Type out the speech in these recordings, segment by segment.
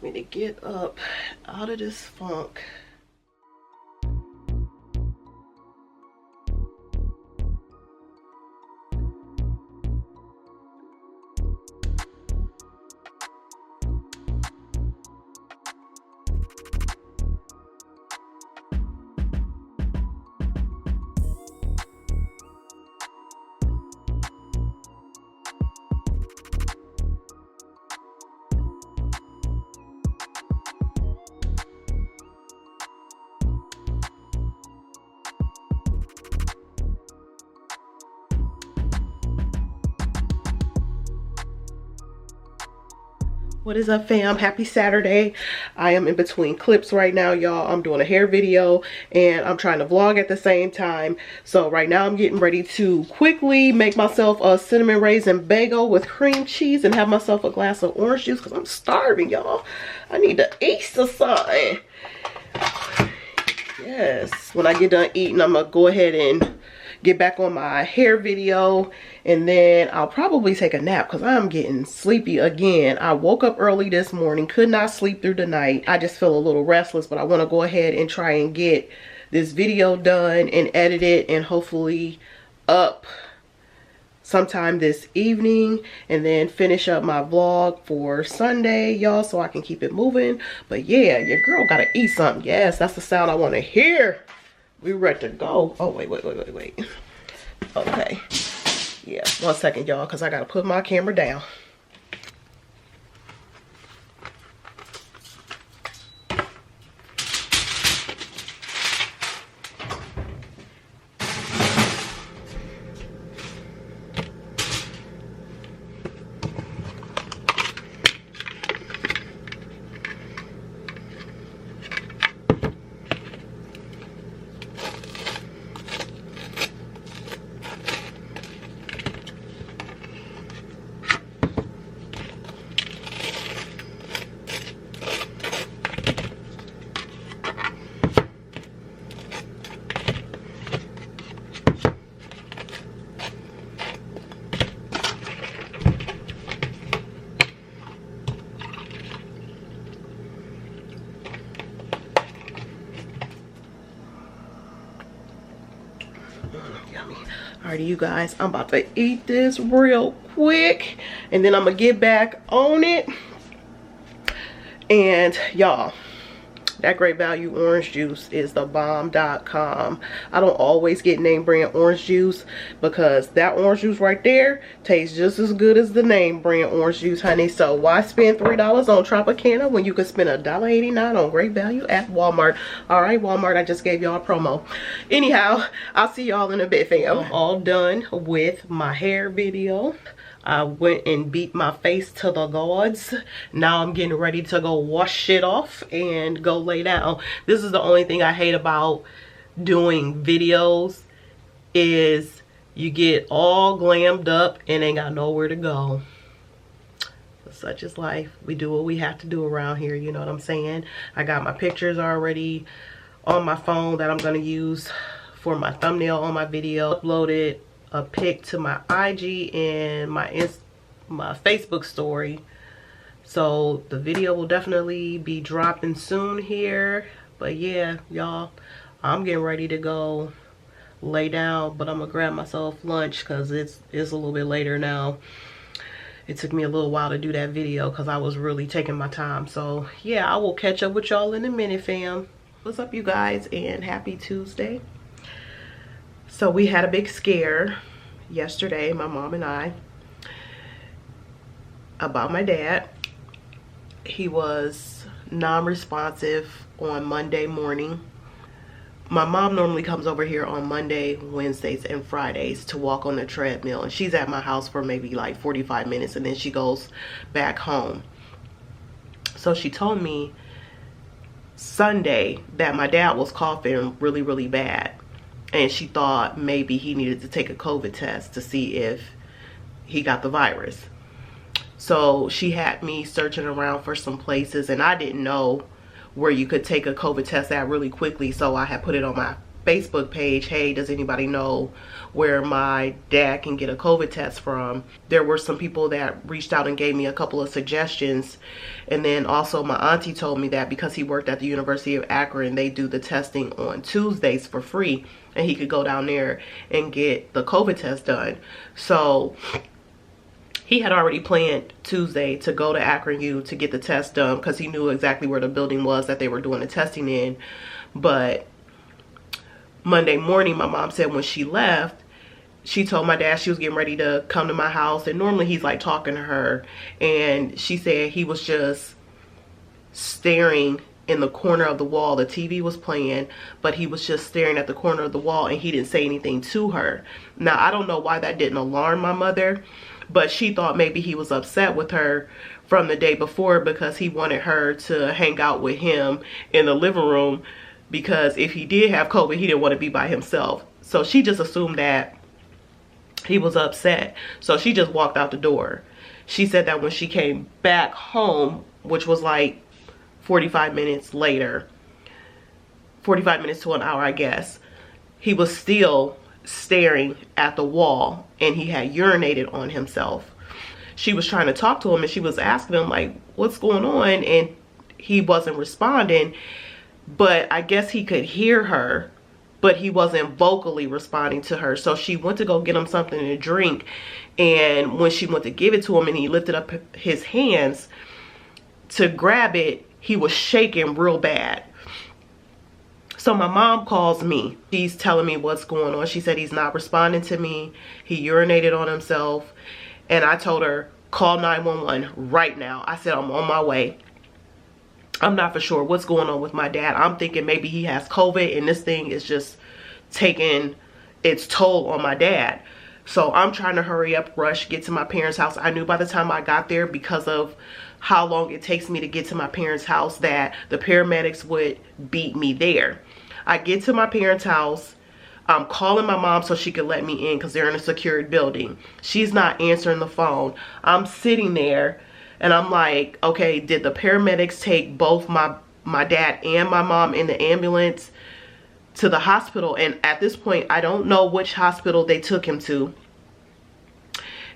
for me to get up out of this funk. What is up, fam? Happy Saturday. I am in between clips right now, y'all. I'm doing a hair video and I'm trying to vlog at the same time. So right now I'm getting ready to quickly make myself a cinnamon raisin bagel with cream cheese and have myself a glass of orange juice because I'm starving, y'all. I need to eat something. Yes. When I get done eating, I'm gonna go ahead and get back on my hair video, and then I'll probably take a nap because I'm getting sleepy again. I woke up early this morning, could not sleep through the night. I just feel a little restless, but I want to go ahead and try and get this video done and edit it and hopefully up sometime this evening, and then finish up my vlog for Sunday, y'all, so I can keep it moving. But yeah, your girl gotta eat something. Yes, that's the sound I want to hear. We ready to go. Oh, wait. Okay. Yeah, 1 second, y'all, because I got to put my camera down. Yummy. Alrighty, you guys, I'm about to eat this real quick and then I'm gonna get back on it. And y'all, that Great Value orange juice is the bomb.com. I don't always get name brand orange juice because that orange juice right there tastes just as good as the name brand orange juice, honey. So why spend $3 on Tropicana when you could spend $1.89 on Great Value at Walmart? All right, Walmart, I just gave y'all a promo. Anyhow, I'll see y'all in a bit, fam. I'm all done with my hair video. I went and beat my face to the gods. Now I'm getting ready to go wash it off and go lay down. This is the only thing I hate about doing videos is you get all glammed up and ain't got nowhere to go. But such is life. We do what we have to do around here, you know what I'm saying? I got my pictures already on my phone that I'm gonna use for my thumbnail on my video. Uploaded a pic to my IG and my Facebook story, so the video will definitely be dropping soon here. But yeah, y'all, I'm getting ready to go lay down, but I'm gonna grab myself lunch because it's a little bit later now. It took me a little while to do that video because I was really taking my time. So yeah, I will catch up with y'all in a minute, fam. What's up, you guys, and happy Tuesday. So we had a big scare yesterday, my mom and I, about my dad. He was non-responsive on Monday morning. My mom normally comes over here on Monday, Wednesdays, and Fridays to walk on the treadmill, and she's at my house for maybe like 45 minutes and then she goes back home. So she told me Sunday that my dad was coughing really, really bad, and she thought maybe he needed to take a COVID test to see if he got the virus. So she had me searching around for some places, and I didn't know where you could take a COVID test at really quickly, so I had put it on my Facebook page, hey, does anybody know where my dad can get a COVID test from? There were some people that reached out and gave me a couple of suggestions. And then also my auntie told me that because he worked at the University of Akron, they do the testing on Tuesdays for free, and he could go down there and get the COVID test done. So he had already planned Tuesday to go to Akron U to get the test done because he knew exactly where the building was that they were doing the testing in. But Monday morning, my mom said when she left, she told my dad she was getting ready to come to my house, and normally he's like talking to her, and she said he was just staring in the corner of the wall. The TV was playing, but he was just staring at the corner of the wall, and he didn't say anything to her. Now, I don't know why that didn't alarm my mother, but she thought maybe he was upset with her from the day before because he wanted her to hang out with him in the living room, because if he did have COVID, he didn't want to be by himself. So she just assumed that he was upset. So she just walked out the door. She said that when she came back home, which was like 45 minutes later, 45 minutes to an hour, I guess, he was still staring at the wall, and he had urinated on himself. She was trying to talk to him, and she was asking him like, what's going on? And he wasn't responding. But I guess he could hear her, but he wasn't vocally responding to her. So she went to go get him something to drink. And when she went to give it to him and he lifted up his hands to grab it, he was shaking real bad. So my mom calls me. She's telling me what's going on. She said he's not responding to me. He urinated on himself. And I told her, call 911 right now. I said, I'm on my way. I'm not for sure what's going on with my dad. I'm thinking maybe he has COVID and this thing is just taking its toll on my dad. So I'm trying to hurry up, rush, get to my parents' house. I knew by the time I got there, because of how long it takes me to get to my parents' house, that the paramedics would beat me there. I get to my parents' house. I'm calling my mom so she could let me in because they're in a secured building. She's not answering the phone. I'm sitting there. And I'm like, okay, did the paramedics take both my dad and my mom in the ambulance to the hospital? And at this point, I don't know which hospital they took him to.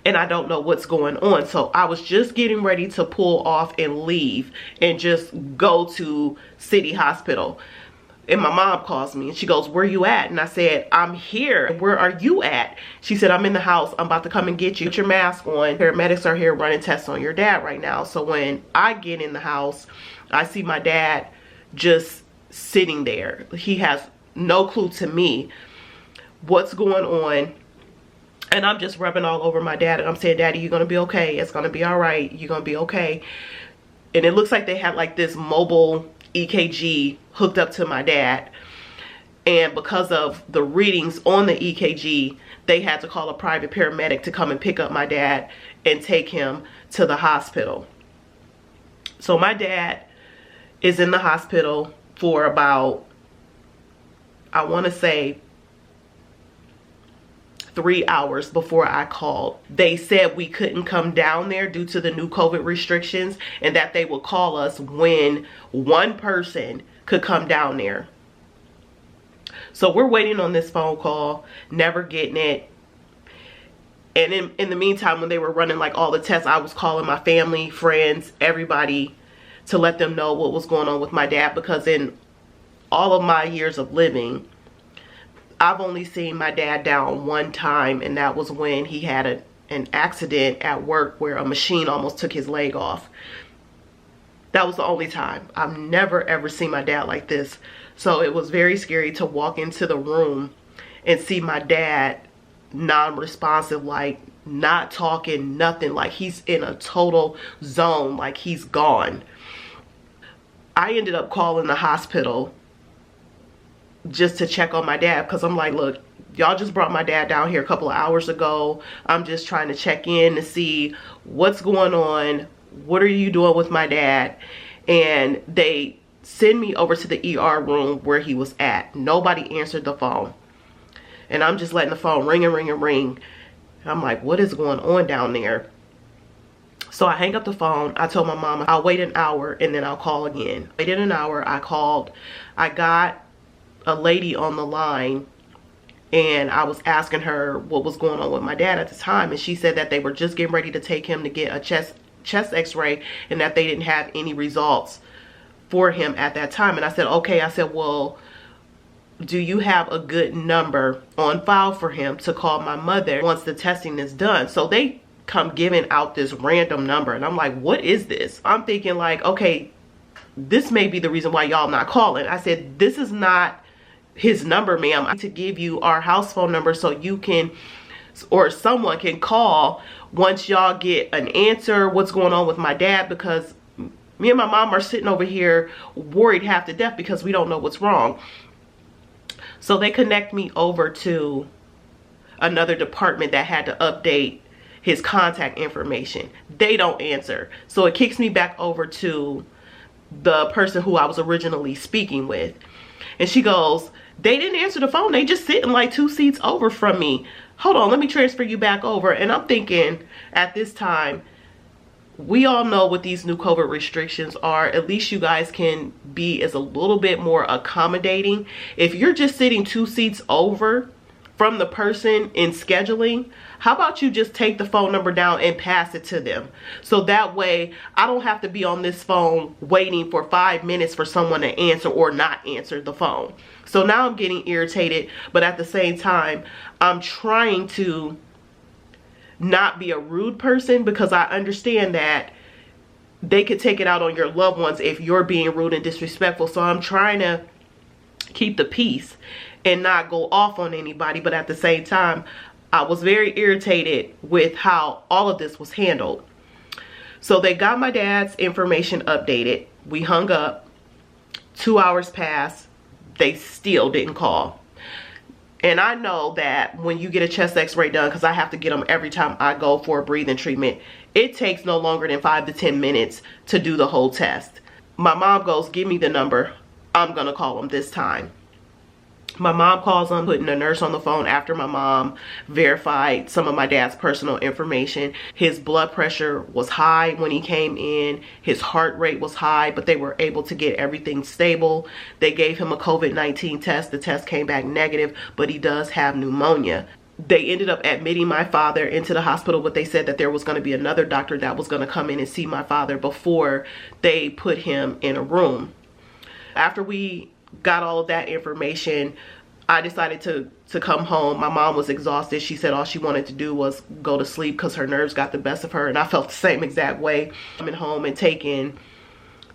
And I don't know what's going on. So I was just getting ready to pull off and leave and just go to City Hospital. And my mom calls me and she goes, where you at? And I said, I'm here. Where are you at? She said, I'm in the house. I'm about to come and get you. Put your mask on. Paramedics are here running tests on your dad right now. So when I get in the house, I see my dad just sitting there. He has no clue to me what's going on. And I'm just rubbing all over my dad. And I'm saying, Daddy, you're going to be okay. It's going to be all right. You're going to be okay. And it looks like they had like this mobile EKG hooked up to my dad, and because of the readings on the EKG, they had to call a private paramedic to come and pick up my dad and take him to the hospital. So my dad is in the hospital for about, I want to say, 3 hours before I called. They said we couldn't come down there due to the new COVID restrictions, and that they would call us when one person could come down there. So we're waiting on this phone call, never getting it. And in the meantime, when they were running like all the tests, I was calling my family, friends, everybody to let them know what was going on with my dad, because in all of my years of living, I've only seen my dad down one time, and that was when he had an accident at work where a machine almost took his leg off. That was the only time. I've never ever seen my dad like this. So it was very scary to walk into the room and see my dad non-responsive, like not talking, nothing, like he's in a total zone, like he's gone. I ended up calling the hospital just to check on my dad, because I'm like, look, y'all just brought my dad down here a couple of hours ago. I'm just trying to check in to see what's going on. What are you doing with my dad? And they send me over to the ER room where he was at. Nobody answered the phone. And I'm just letting the phone ring and ring and ring. I'm like, what is going on down there? So I hang up the phone. I told my mom I'll wait an hour and then I'll call again. Waited an hour. I called. I got a lady on the line, and I was asking her what was going on with my dad at the time, and she said that they were just getting ready to take him to get a chest x-ray, and that they didn't have any results for him at that time. And I said, okay. I said, well, do you have a good number on file for him to call my mother once the testing is done? So they come giving out this random number, and I'm like, what is this? I'm thinking like, okay, this may be the reason why y'all not calling. I said, this is not his number, ma'am. I need to give you our house phone number so you can, or someone can call once y'all get an answer what's going on with my dad, because me and my mom are sitting over here worried half to death because we don't know what's wrong. So they connect me over to another department that had to update his contact information. They don't answer. So it kicks me back over to the person who I was originally speaking with. And she goes, they didn't answer the phone. They just sitting like 2 seats over from me. Hold on, let me transfer you back over. And I'm thinking at this time, we all know what these new COVID restrictions are. At least you guys can be as a little bit more accommodating. If you're just sitting 2 seats over from the person in scheduling, how about you just take the phone number down and pass it to them? So that way I don't have to be on this phone waiting for 5 minutes for someone to answer or not answer the phone. So now I'm getting irritated, but at the same time, I'm trying to not be a rude person, because I understand that they could take it out on your loved ones if you're being rude and disrespectful. So I'm trying to keep the peace and not go off on anybody, but at the same time, I was very irritated with how all of this was handled. So they got my dad's information updated. We hung up. 2 hours passed. They still didn't call. And I know that when you get a chest x-ray done, because I have to get them every time I go for a breathing treatment, it takes no longer than 5 to 10 minutes to do the whole test. My mom goes, give me the number. I'm going to call them this time. My mom calls them, putting a nurse on the phone after my mom verified some of my dad's personal information. His blood pressure was high when he came in. His heart rate was high, but they were able to get everything stable. They gave him a COVID-19 test. The test came back negative, but he does have pneumonia. They ended up admitting my father into the hospital, but they said that there was going to be another doctor that was going to come in and see my father before they put him in a room. After we got all of that information, I decided to come home. My mom was exhausted. She said all she wanted to do was go to sleep because her nerves got the best of her, and I felt the same exact way. Coming home and taking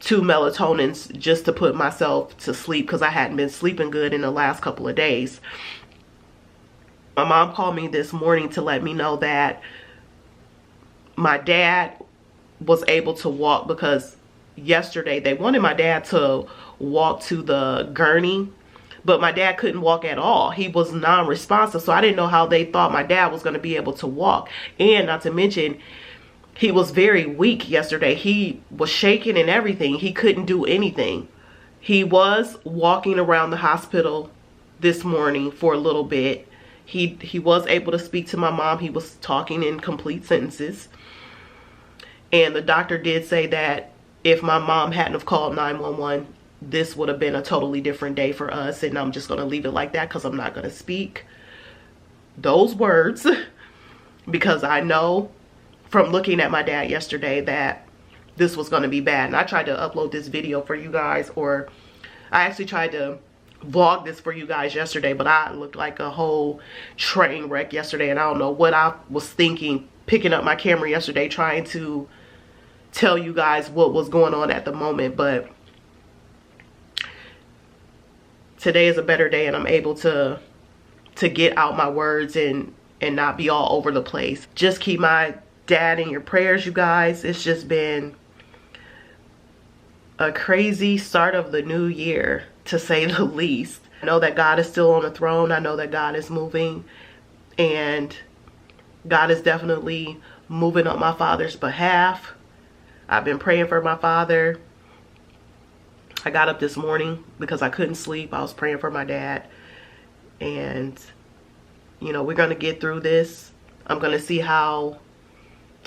2 melatonins just to put myself to sleep because I hadn't been sleeping good in the last couple of days. My mom called me this morning to let me know that my dad was able to walk, because yesterday they wanted my dad to walk to the gurney, but my dad couldn't walk at all. He was non-responsive, so I didn't know how they thought my dad was going to be able to walk. And not to mention, he was very weak yesterday. He was shaking and everything. He couldn't do anything. He was walking around the hospital this morning for a little bit. He was able to speak to my mom. He was talking in complete sentences. And the doctor did say that if my mom hadn't have called 911, this would have been a totally different day for us. And I'm just going to leave it like that because I'm not going to speak those words because I know from looking at my dad yesterday that this was going to be bad. And I tried to upload this video for you guys, or I actually tried to vlog this for you guys yesterday, but I looked like a whole train wreck yesterday, and I don't know what I was thinking picking up my camera yesterday trying to tell you guys what was going on at the moment. But today is a better day, and I'm able to get out my words and not be all over the place. Just keep my dad in your prayers, you guys. It's just been a crazy start of the new year, to say the least. I know that God is still on the throne. I know that God is moving, and God is definitely moving on my father's behalf. I've been praying for my father. I got up this morning because I couldn't sleep. I was praying for my dad, and you know, we're going to get through this. I'm going to see how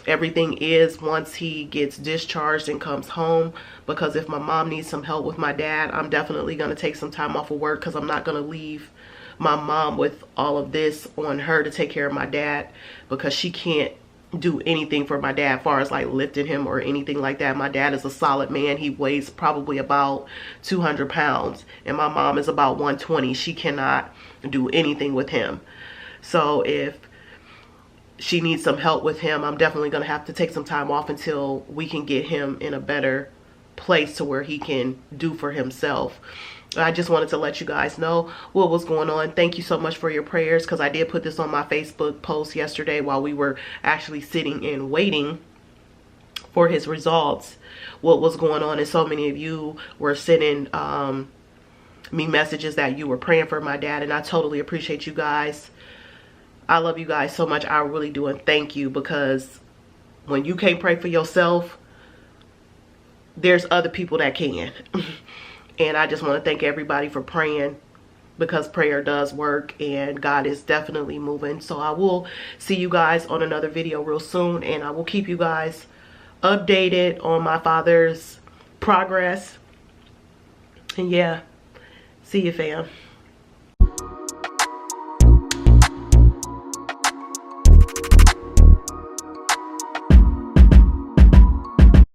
everything is once he gets discharged and comes home. Because if my mom needs some help with my dad, I'm definitely going to take some time off of work, because I'm not going to leave my mom with all of this on her to take care of my dad, because she can't do anything for my dad as far as like lifting him or anything like that. My dad is a solid man. He weighs probably about 200 pounds and my mom is about 120. She cannot do anything with him. So if she needs some help with him, I'm definitely going to have to take some time off until we can get him in a better place to where he can do for himself. I just wanted to let you guys know what was going on. Thank you so much for your prayers, because I did put this on my Facebook post yesterday while we were actually sitting and waiting for his results, what was going on. And so many of you were sending me messages that you were praying for my dad, and I totally appreciate you guys. I love you guys so much. I really do, and thank you, because when you can't pray for yourself, there's other people that can. And I just want to thank everybody for praying, because prayer does work and God is definitely moving. So I will see you guys on another video real soon, and I will keep you guys updated on my father's progress. And yeah, see you, fam.